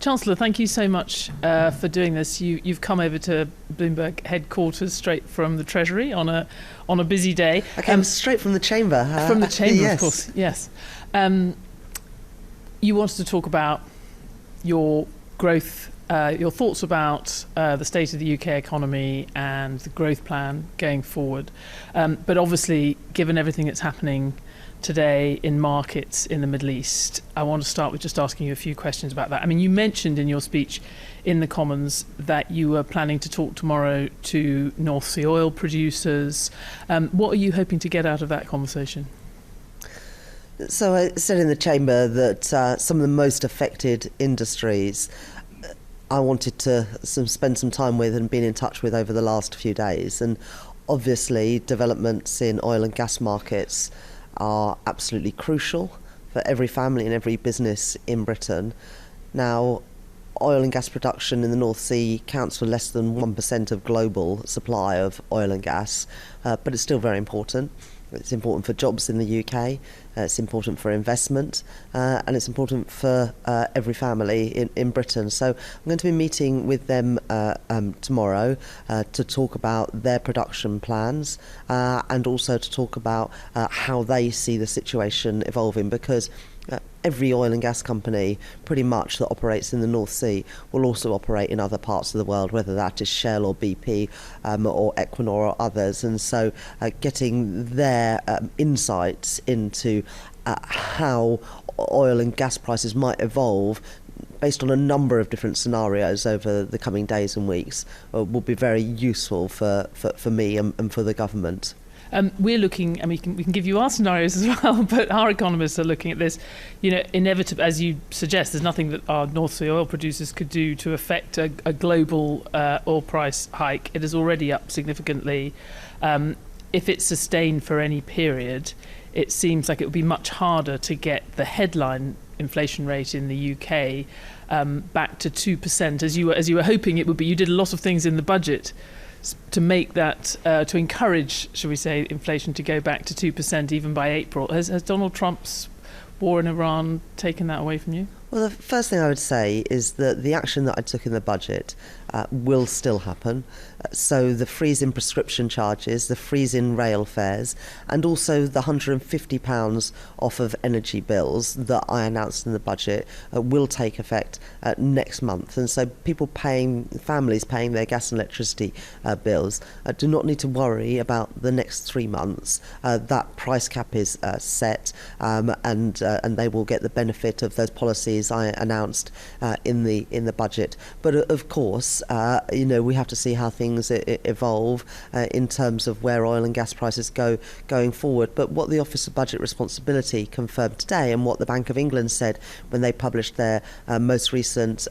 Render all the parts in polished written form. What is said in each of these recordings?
Chancellor, thank you so much for doing this. You've come over to Bloomberg headquarters straight from the Treasury on a busy day. I came straight from the chamber. From the chamber, yes. Of course, yes. You wanted to talk about your growth, your thoughts about the state of the UK economy and the growth plan going forward. But obviously, given everything that's happening today in markets in the Middle East, I want to start with just asking you a few questions about that. I mean, you mentioned in your speech in the Commons that you were planning to talk tomorrow to North Sea oil producers. What are you hoping to get out of that conversation? So I said in the chamber that some of the most affected industries I wanted to spend some time with and been in touch with over the last few days. And obviously developments in oil and gas markets are absolutely crucial for every family and every business in Britain. Now, oil and gas production in the North Sea counts for less than 1% of global supply of oil and gas, but it's still very important. It's important for jobs in the UK, it's important for investment, and it's important for every family in Britain. So I'm going to be meeting with them tomorrow to talk about their production plans and also to talk about how they see the situation evolving, because every oil and gas company pretty much that operates in the North Sea will also operate in other parts of the world, whether that is Shell or BP or Equinor or others. And so getting their insights into how oil and gas prices might evolve based on a number of different scenarios over the coming days and weeks will be very useful for me and for the government. We're looking, and we can give you our scenarios as well, but our economists are looking at this. You know, inevitably, as you suggest, there's nothing that our North Sea oil producers could do to affect a global oil price hike. It is already up significantly. If it's sustained for any period, it seems like it would be much harder to get the headline inflation rate in the UK back to 2%, as you were hoping it would be. You did a lot of things in the budget to make that, to encourage, shall we say, inflation to go back to 2% even by April. Has Donald Trump's war in Iran taken that away from you? Well, the first thing I would say is that the action that I took in the budget will still happen. So the freeze in prescription charges, the freeze in rail fares, and also the £150 off of energy bills that I announced in the budget will take effect next month. And so families paying their gas and electricity bills do not need to worry about the next 3 months. That price cap is set, and they will get the benefit of those policies I announced in the budget. But of course, we have to see how things evolve in terms of where oil and gas prices going forward. But what the Office of Budget Responsibility confirmed today, and what the Bank of England said when they published their most recent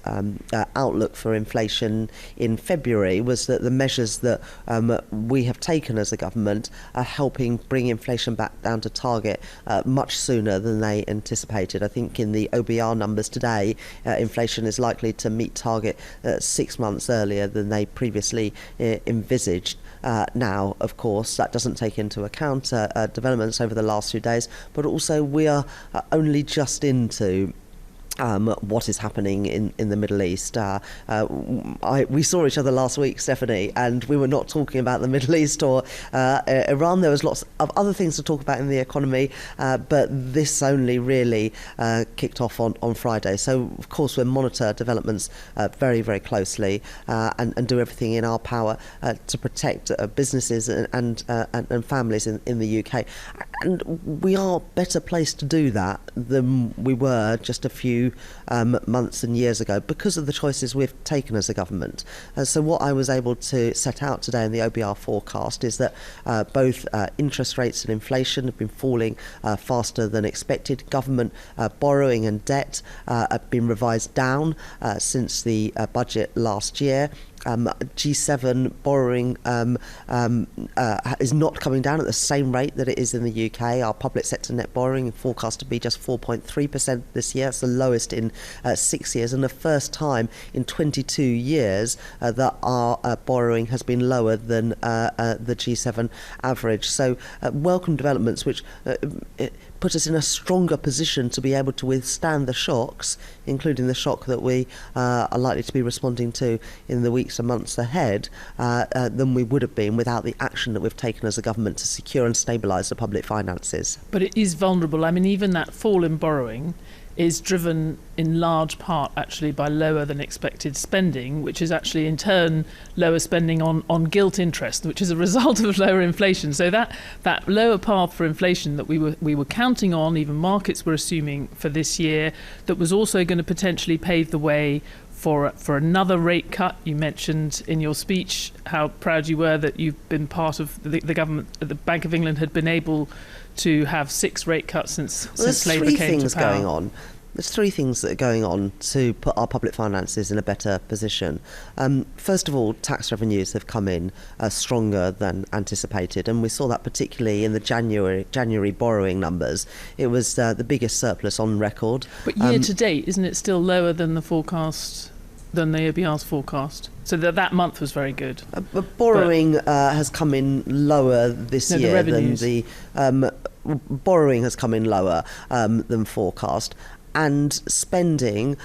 outlook for inflation in February, was that the measures that we have taken as a government are helping bring inflation back down to target much sooner than they anticipated. I think in the OBR numbers today, inflation is likely to meet target 6 months earlier than they previously envisaged. Now, of course, that doesn't take into account developments over the last few days, but also we are only just into what is happening in the Middle East. We saw each other last week, Stephanie, and we were not talking about the Middle East or Iran. There was lots of other things to talk about in the economy, but this only really kicked off on Friday. So, of course, we'll monitor developments very, very closely and do everything in our power to protect businesses and families in the UK. And we are better placed to do that than we were just a few months and years ago because of the choices we've taken as a government. So what I was able to set out today in the OBR forecast is that both interest rates and inflation have been falling faster than expected. Government borrowing and debt have been revised down since the budget last year. G7 borrowing is not coming down at the same rate that it is in the UK. Our public sector net borrowing forecast to be just 4.3% this year. It's the lowest in 6 years, and the first time in 22 years that our borrowing has been lower than the G7 average. So welcome developments which put us in a stronger position to be able to withstand the shocks, including the shock that we are likely to be responding to in the weeks and months ahead, than we would have been without the action that we've taken as a government to secure and stabilise the public finances. But it is vulnerable. I mean, even that fall in borrowing is driven in large part actually by lower than expected spending, which is actually in turn lower spending on gilt interest, which is a result of lower inflation. So that lower path for inflation that we were counting on, even markets were assuming for this year, that was also going to potentially pave the way for another rate cut. You mentioned in your speech how proud you were that you've been part of the government. The Bank of England had been able to have 6 rate cuts since Labour came to power. There's 3 things that are going on to put our public finances in a better position. First of all, tax revenues have come in stronger than anticipated, and we saw that particularly in the January borrowing numbers. It was the biggest surplus on record. But year to date, isn't it still lower than the forecast, than the OBR's forecast? So that month was very good. But borrowing has come in lower this year than the borrowing has come in lower than forecast. And spending,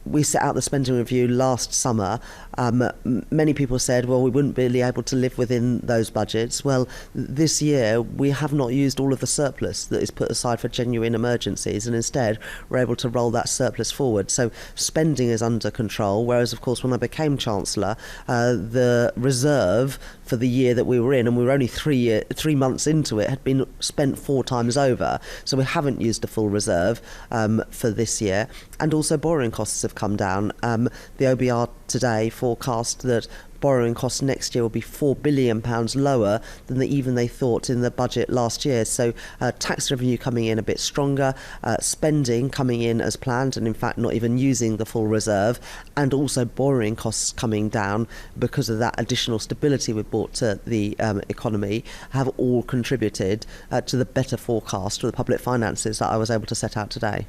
we set out the spending review last summer. Many people said, well, we wouldn't be able to live within those budgets. Well, this year we have not used all of the surplus that is put aside for genuine emergencies, and instead we're able to roll that surplus forward. So spending is under control, whereas, of course, when I became Chancellor, the reserve for the year that we were in, and we were only 3 months into it, had been spent 4 times over. So we haven't used the full reserve for this year. And also borrowing costs have come down. The OBR today forecast that borrowing costs next year will be £4 billion lower than even they thought in the budget last year. So tax revenue coming in a bit stronger, spending coming in as planned, and in fact not even using the full reserve, and also borrowing costs coming down because of that additional stability we've brought to the economy, have all contributed to the better forecast for the public finances that I was able to set out today.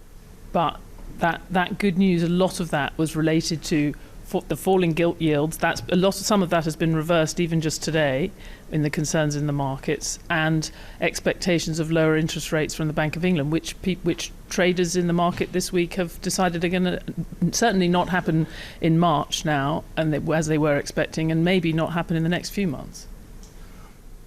But that good news, a lot of that was related to the falling gilt yields. Some of that has been reversed even just today in the concerns in the markets, and expectations of lower interest rates from the Bank of England, which traders in the market this week have decided are going to certainly not happen in March now, and as they were expecting, and maybe not happen in the next few months.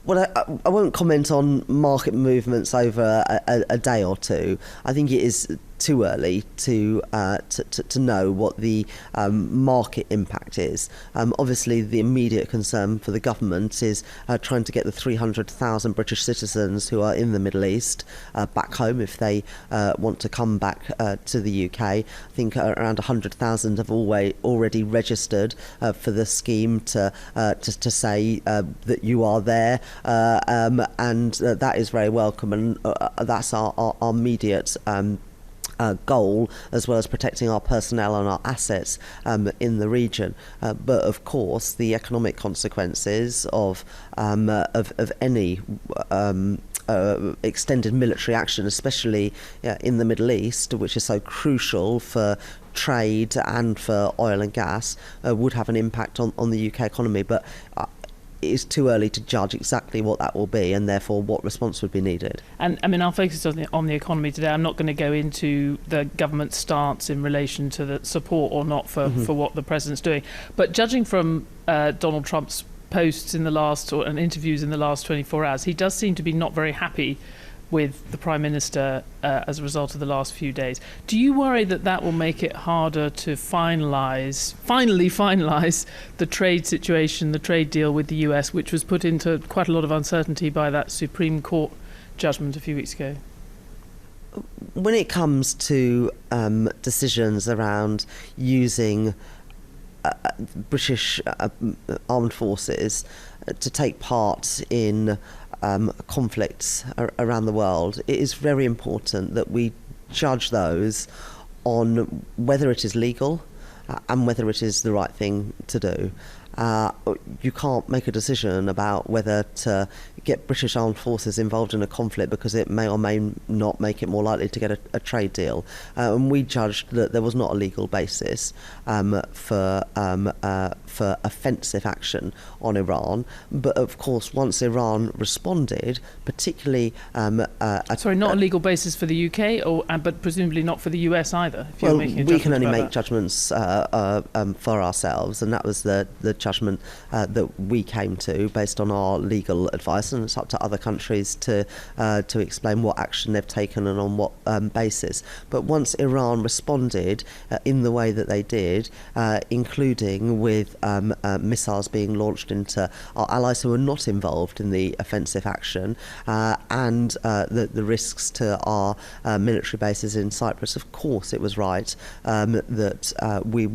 Well, I won't comment on market movements over a day or two. I think it is too early to know what the market impact is. Obviously, the immediate concern for the government is trying to get the 300,000 British citizens who are in the Middle East back home if they want to come back to the UK. I think around 100,000 have already registered for the scheme to say that you are there, and that is very welcome, and that's our immediate goal, as well as protecting our personnel and our assets in the region. But of course, the economic consequences of any extended military action, especially in the Middle East, which is so crucial for trade and for oil and gas, would have an impact on the UK economy. But it is too early to judge exactly what that will be, and therefore what response would be needed. And I mean, our focus is on the economy today. I'm not going to go into the government's stance in relation to the support or not for what the president's doing. But judging from Donald Trump's posts in the last, and interviews in the last 24 hours, he does seem to be not very happy with the Prime Minister as a result of the last few days. Do you worry that will make it harder to finally finalise the trade situation, the trade deal with the US, which was put into quite a lot of uncertainty by that Supreme Court judgment a few weeks ago? When it comes to decisions around using British armed forces to take part in conflicts around the world, it is very important that we judge those on whether it is legal and whether it is the right thing to do. You can't make a decision about whether to get British armed forces involved in a conflict because it may or may not make it more likely to get a trade deal. And we judged that there was not a legal basis for offensive action on Iran. But of course, once Iran responded, particularly... Sorry, not a legal basis for the UK, but presumably not for the US either? If you're making a we can only about make that. judgments for ourselves, and that was the judgment that we came to based on our legal advice, and it's up to other countries to explain what action they've taken and on what basis. But once Iran responded in the way that they did, including with missiles being launched into our allies who are not involved in the offensive action, and the risks to our military bases in Cyprus, of course it was right that we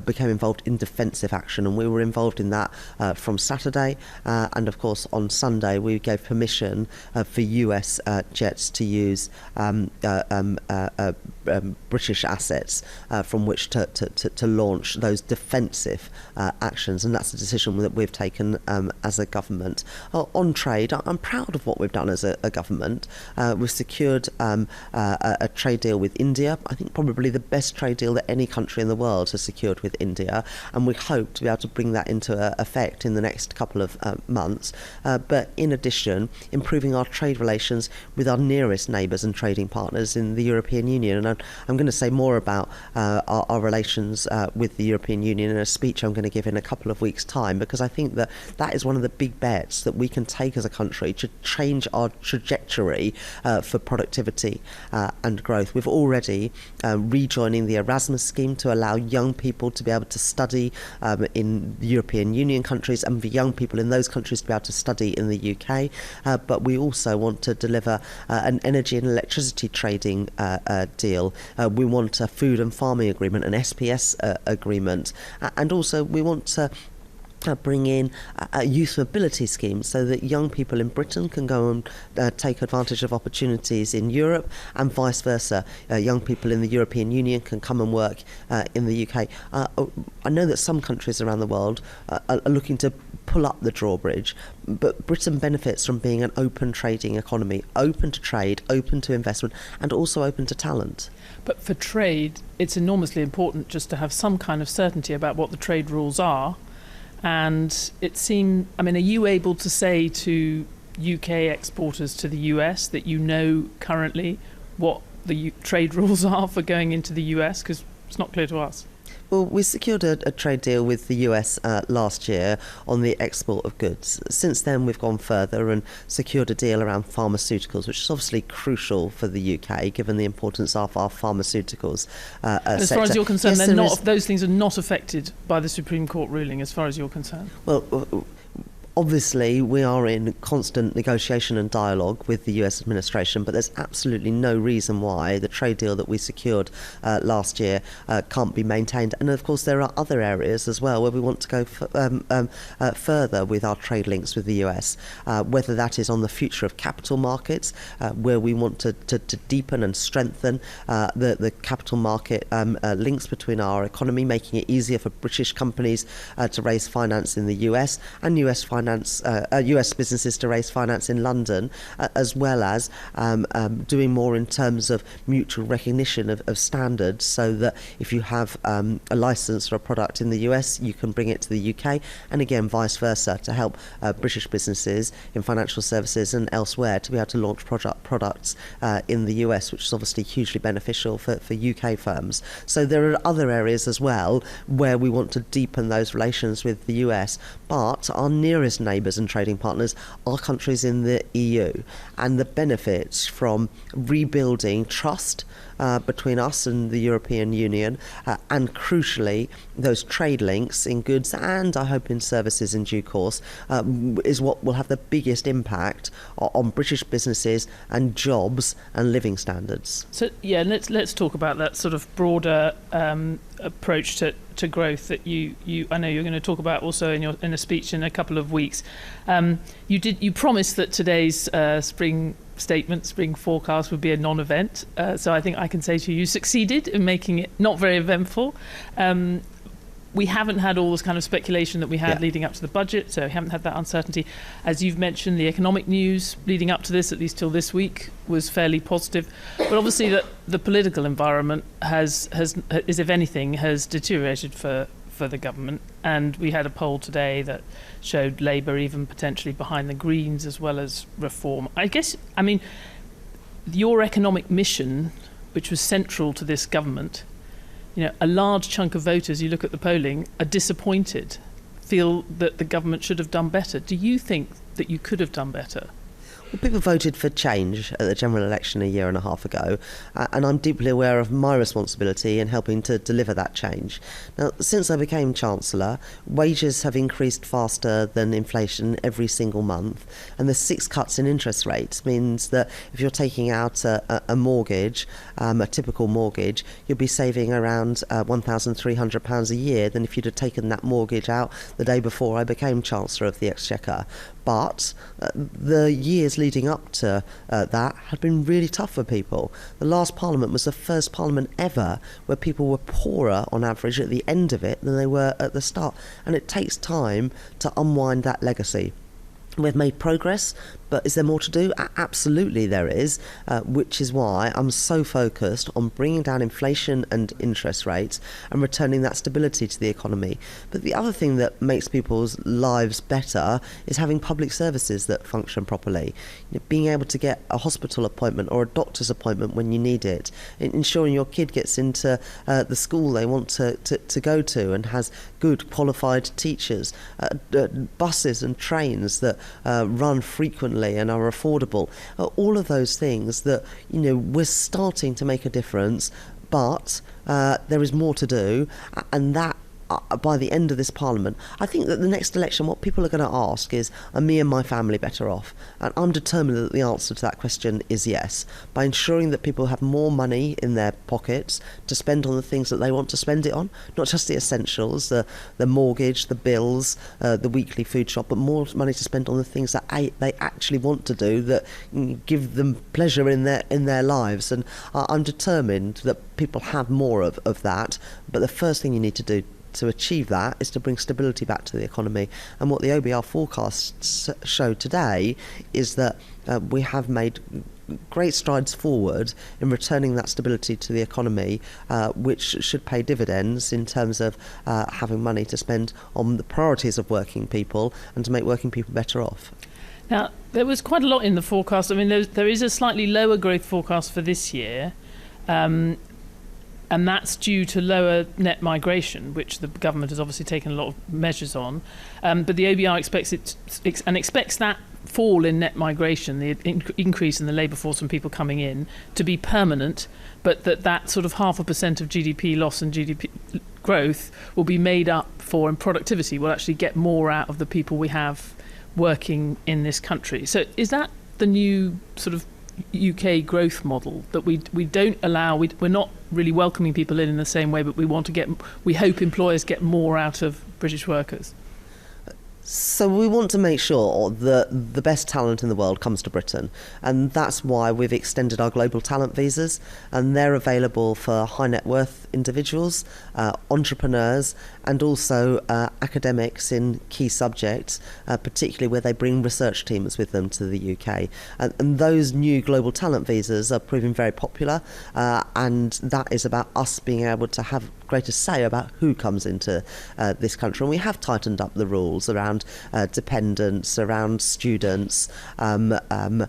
became involved in defensive action, and we were involved in that from Saturday, and of course on Sunday we gave permission for US jets to use British assets from which to launch those defensive actions, and that's a decision that we've taken as a government. On trade, I'm proud of what we've done as a government. We've secured a trade deal with India, I think probably the best trade deal that any country in the world has secured with India, and we hope to be able to bring that into effect in the next couple of months. But in addition, improving our trade relations with our nearest neighbours and trading partners in the European Union. And I'm going to say more about our relations with the European Union in a speech I'm going to give in a couple of weeks' time, because I think that is one of the big bets that we can take as a country to change our trajectory for productivity and growth. We've already rejoining the Erasmus scheme to allow young people to be able to study in the European Union countries, and for young people in those countries to be able to study in the UK. But we also want to deliver an energy and electricity trading deal. We want a food and farming agreement, an SPS agreement, and also we want to bring in a youth mobility scheme so that young people in Britain can go and take advantage of opportunities in Europe, and vice versa. Young people in the European Union can come and work in the UK. I know that some countries around the world are looking to pull up the drawbridge, but Britain benefits from being an open trading economy, open to trade, open to investment, and also open to talent. But for trade, it's enormously important just to have some kind of certainty about what the trade rules are. And it seemed, are you able to say to UK exporters to the US that you know currently what the trade rules are for going into the US? Because it's not clear to us. Well, we secured a trade deal with the US last year on the export of goods. Since then, we've gone further and secured a deal around pharmaceuticals, which is obviously crucial for the UK, given the importance of our pharmaceuticals as far as you're concerned, those things are not affected by the Supreme Court ruling, as far as you're concerned? Well, obviously, we are in constant negotiation and dialogue with the US administration, but there's absolutely no reason why the trade deal that we secured last year can't be maintained. And of course, there are other areas as well where we want to go further with our trade links with the US, whether that is on the future of capital markets, where we want to deepen and strengthen the capital market links between our economy, making it easier for British companies to raise finance in the US and US businesses to raise finance in London, as well as doing more in terms of mutual recognition of standards, so that if you have a license for a product in the US, you can bring it to the UK, and again vice versa, to help British businesses in financial services and elsewhere to be able to launch products in the US, which is obviously hugely beneficial for UK firms. So there are other areas as well where we want to deepen those relations with the US, but our nearest neighbours and trading partners are countries in the EU, and the benefits from rebuilding trust between us and the European Union, and crucially those trade links in goods and I hope in services in due course, is what will have the biggest impact on British businesses and jobs and living standards. So yeah, let's talk about that sort of broader approach to growth that you I know you're going to talk about also in a speech in a couple of weeks. You promised that today's spring statements being forecast would be a non-event. So I think I can say to you succeeded in making it not very eventful. We haven't had all this kind of speculation that we had leading up to the budget, so we haven't had that uncertainty. As you've mentioned, the economic news leading up to this, at least till this week, was fairly positive. But obviously the political environment has, if anything, has deteriorated for the government. And we had a poll today that showed Labour even potentially behind the Greens as well as Reform. I mean, your economic mission, which was central to this government, a large chunk of voters, you look at the polling, are disappointed, feel that the government should have done better. Do you think that you could have done better? Well, people voted for change at the general election a year and a half ago, and I'm deeply aware of my responsibility in helping to deliver that change. Now, since I became Chancellor, wages have increased faster than inflation every single month, and the 6 cuts in interest rates means that if you're taking out a mortgage, a typical mortgage, you'll be saving around £1,300 a year than if you'd have taken that mortgage out the day before I became Chancellor of the Exchequer. But the years leading up to that had been really tough for people. The last Parliament was the first Parliament ever where people were poorer on average at the end of it than they were at the start. And it takes time to unwind that legacy. We've made progress, but is there more to do? Absolutely there is, which is why I'm so focused on bringing down inflation and interest rates and returning that stability to the economy. But the other thing that makes people's lives better is having public services that function properly. Being able to get a hospital appointment or a doctor's appointment when you need it, ensuring your kid gets into the school they want to go to and has good qualified teachers, buses and trains that run frequently and are affordable. All of those things that, we're starting to make a difference, but there is more to do, and that by the end of this Parliament, I think that the next election, what people are going to ask is, are me and my family better off? And I'm determined that the answer to that question is yes, by ensuring that people have more money in their pockets to spend on the things that they want to spend it on, not just the essentials, the mortgage, the bills, the weekly food shop, but more money to spend on the things that they actually want to do that give them pleasure in their lives. And I'm determined that people have more of that, but the first thing you need to do to achieve that is to bring stability back to the economy. And what the OBR forecasts show today is that we have made great strides forward in returning that stability to the economy, which should pay dividends in terms of having money to spend on the priorities of working people and to make working people better off. Now, there was quite a lot in the forecast. I mean, there is a slightly lower growth forecast for this year. And that's due to lower net migration, which the government has obviously taken a lot of measures on. But the OBR expects that fall in net migration, the increase in the labour force and people coming in, to be permanent, but that sort of 0.5% of GDP loss and GDP growth will be made up for in productivity. We'll actually get more out of the people we have working in this country. So is that the new sort of UK growth model, that we don't allow, we're not really welcoming people in the same way, but we hope employers get more out of British workers? So we want to make sure that the best talent in the world comes to Britain, and that's why we've extended our global talent visas, and they're available for high net worth individuals, entrepreneurs, and also academics in key subjects, particularly where they bring research teams with them to the UK. And those new global talent visas are proving very popular, and that is about us being able to have greater say about who comes into this country. And we have tightened up the rules around dependents, around students, around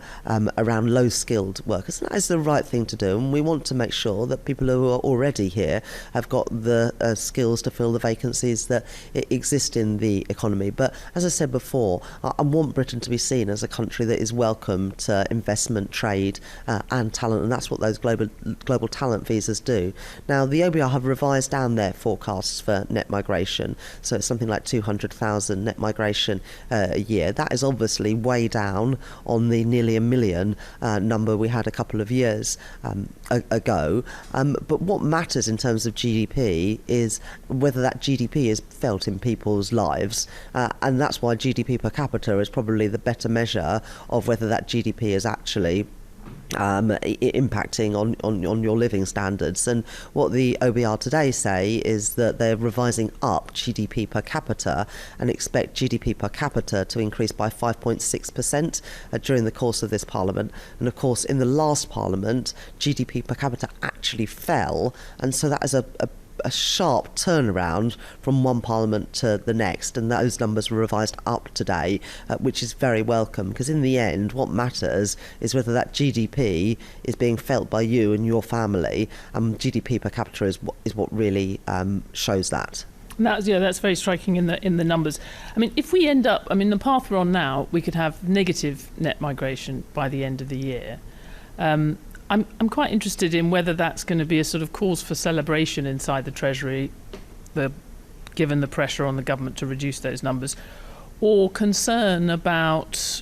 low-skilled workers. And that is the right thing to do, and we want to make sure that people who are already here have got the skills to fill the vacancies that exist in the economy. But as I said before, I want Britain to be seen as a country that is welcome to investment, trade and talent, and that's what those global talent visas do. Now, the OBR have revised down their forecasts for net migration, so it's something like 200,000 net migration a year. That is obviously way down on the nearly 1 million number we had a couple of years ago. But what matters in terms of GDP is whether that GDP is felt in people's lives, and that's why GDP per capita is probably the better measure of whether that GDP is actually impacting on your living standards. And what the OBR today say is that they're revising up GDP per capita and expect GDP per capita to increase by 5.6% during the course of this parliament. And of course, in the last parliament, GDP per capita actually fell, and so that is a sharp turnaround from one parliament to the next, and those numbers were revised up today, which is very welcome, because in the end what matters is whether that GDP is being felt by you and your family, and GDP per capita is what really shows that. That's very striking in the numbers. I mean, if we end up, the path we're on now, we could have negative net migration by the end of the year. I'm quite interested in whether that's going to be a sort of cause for celebration inside the Treasury, given the pressure on the government to reduce those numbers, or concern about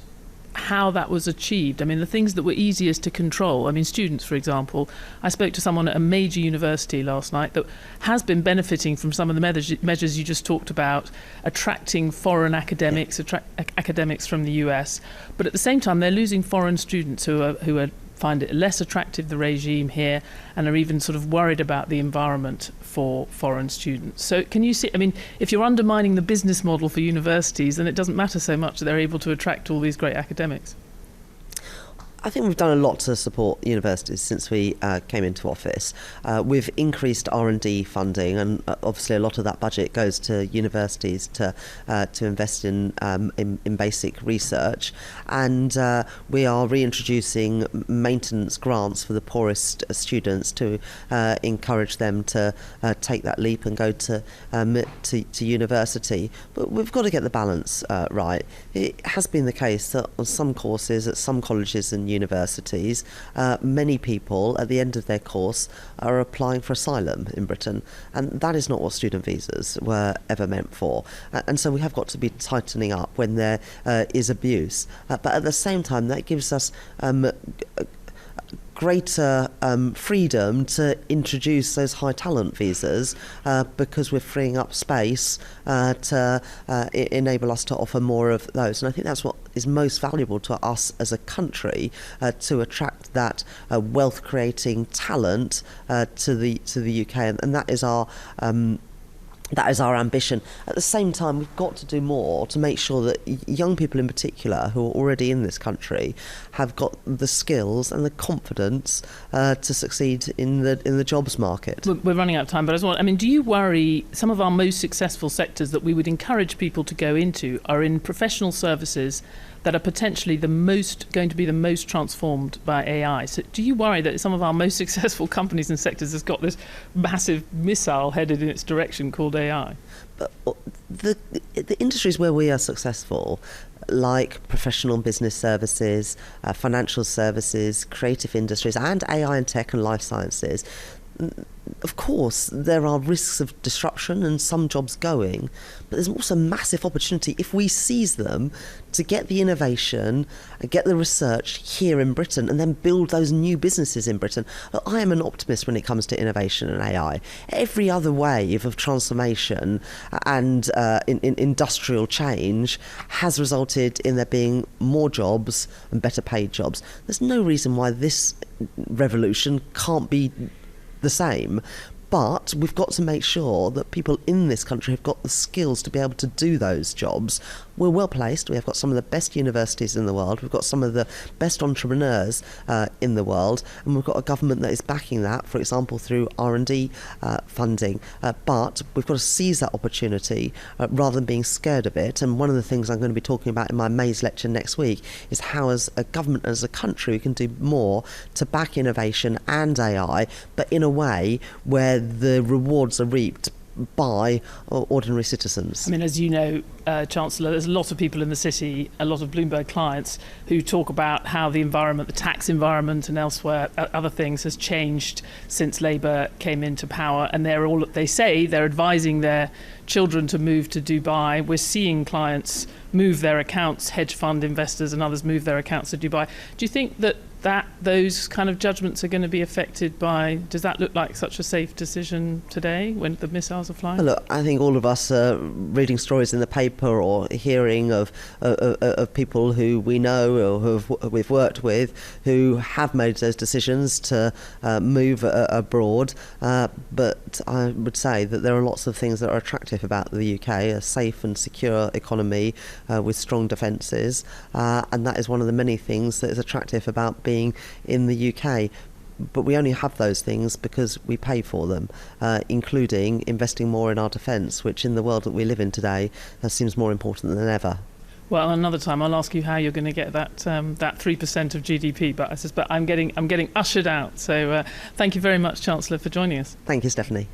how that was achieved. The things that were easiest to control. Students, for example. I spoke to someone at a major university last night that has been benefiting from some of the measures you just talked about, attracting foreign academics, academics from the US, but at the same time they're losing foreign students who are find it less attractive, the regime here, and are even sort of worried about the environment for foreign students. So can you see, if you're undermining the business model for universities, then it doesn't matter so much that they're able to attract all these great academics. I think we've done a lot to support universities since we came into office. We've increased R&D funding, and obviously a lot of that budget goes to universities to invest in basic research. And we are reintroducing maintenance grants for the poorest students to encourage them to take that leap and go to university. But we've got to get the balance right. It has been the case that on some courses at some colleges and universities, many people at the end of their course are applying for asylum in Britain, and that is not what student visas were ever meant for. And so we have got to be tightening up when there is abuse, but at the same time that gives us greater freedom to introduce those high talent visas because we're freeing up space to enable us to offer more of those. And I think that's what is most valuable to us as a country, to attract that wealth creating talent to the UK, and that is our ambition. At the same time, we've got to do more to make sure that young people in particular who are already in this country have got the skills and the confidence to succeed in the jobs market. We're running out of time, but do you worry some of our most successful sectors that we would encourage people to go into are in professional services that are potentially going to be the most transformed by AI? So do you worry that some of our most successful companies and sectors has got this massive missile headed in its direction called AI? But the industries where we are successful, like professional business services, financial services, creative industries, and AI and tech and life sciences, of course, there are risks of disruption and some jobs going, but there's also massive opportunity if we seize them to get the innovation and get the research here in Britain and then build those new businesses in Britain. I am an optimist when it comes to innovation and AI. Every other wave of transformation and in industrial change has resulted in there being more jobs and better paid jobs. There's no reason why this revolution can't be the same, but we've got to make sure that people in this country have got the skills to be able to do those jobs. We're well placed. We have got some of the best universities in the world. We've got some of the best entrepreneurs in the world, and we've got a government that is backing that, for example, through R&D funding. But we've got to seize that opportunity rather than being scared of it. And one of the things I'm going to be talking about in my May's lecture next week is how, as a government, as a country, we can do more to back innovation and AI, but in a way where the rewards are reaped by ordinary citizens. As you know, Chancellor, there's a lot of people in the city, a lot of Bloomberg clients who talk about how the environment, the tax environment and elsewhere, other things has changed since Labour came into power, and they say they're advising their children to move to Dubai. We're seeing clients move their accounts, hedge fund investors and others move their accounts to Dubai. Do you think that that those kind of judgments are going to be affected by, does that look like such a safe decision today when the missiles are flying? Well, look, I think all of us are reading stories in the paper or hearing of people who we know or who we've worked with who have made those decisions to move abroad. But I would say that there are lots of things that are attractive about the UK, a safe and secure economy with strong defences, and that is one of the many things that is attractive about being in the UK. But we only have those things because we pay for them, including investing more in our defence, which in the world that we live in today seems more important than ever. Well, another time I'll ask you how you're going to get that 3% of GDP, but I suspect I'm getting ushered out. So thank you very much, Chancellor, for joining us. Thank you, Stephanie.